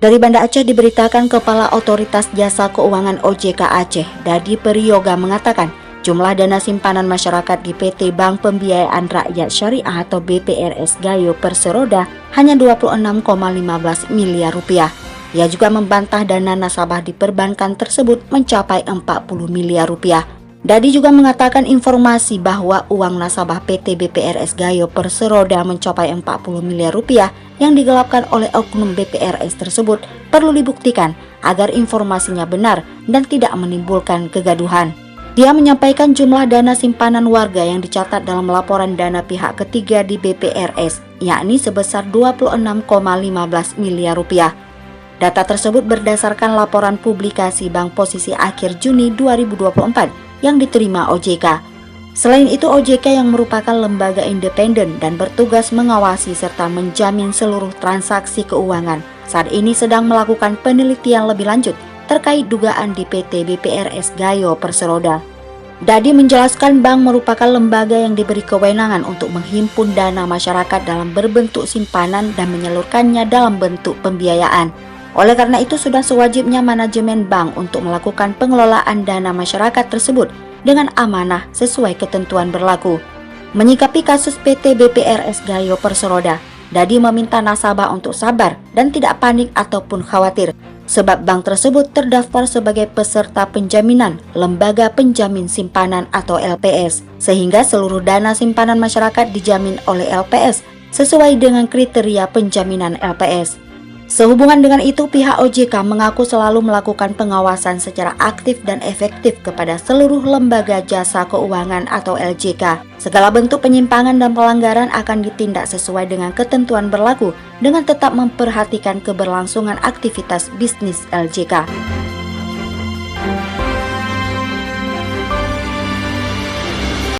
Dari Banda Aceh diberitakan Kepala Otoritas Jasa Keuangan OJK Aceh, Dadi Priyoga mengatakan jumlah dana simpanan masyarakat di PT Bank Pembiayaan Rakyat Syariah atau BPRS Gayo Perseroda hanya 26,15 miliar rupiah. Ia juga membantah dana nasabah di perbankan tersebut mencapai 40 miliar rupiah. Dadi juga mengatakan informasi bahwa uang nasabah PT BPRS Gayo Perseroda mencapai 40 miliar rupiah yang digelapkan oleh oknum BPRS tersebut perlu dibuktikan agar informasinya benar dan tidak menimbulkan kegaduhan. Dia menyampaikan jumlah dana simpanan warga yang dicatat dalam laporan dana pihak ketiga di BPRS, yakni sebesar 26,15 miliar rupiah. Data tersebut berdasarkan laporan publikasi Bank posisi akhir Juni 2024 yang diterima OJK. Selain itu, OJK yang merupakan lembaga independen dan bertugas mengawasi serta menjamin seluruh transaksi keuangan, saat ini sedang melakukan penelitian lebih lanjut terkait dugaan di PT BPRS Gayo Perseroda. Dadi menjelaskan bank merupakan lembaga yang diberi kewenangan untuk menghimpun dana masyarakat dalam berbentuk simpanan dan menyalurkannya dalam bentuk pembiayaan. Oleh karena itu sudah sewajibnya manajemen bank untuk melakukan pengelolaan dana masyarakat tersebut dengan amanah sesuai ketentuan berlaku. Menyikapi kasus PT BPRS Gayo Perseroda, Dadi meminta nasabah untuk sabar dan tidak panik ataupun khawatir, sebab bank tersebut terdaftar sebagai peserta penjaminan Lembaga Penjamin Simpanan atau LPS, sehingga seluruh dana simpanan masyarakat dijamin oleh LPS sesuai dengan kriteria penjaminan LPS. Sehubungan dengan itu, pihak OJK mengaku selalu melakukan pengawasan secara aktif dan efektif kepada seluruh lembaga jasa keuangan atau LJK. Segala bentuk penyimpangan dan pelanggaran akan ditindak sesuai dengan ketentuan berlaku dengan tetap memperhatikan keberlangsungan aktivitas bisnis LJK.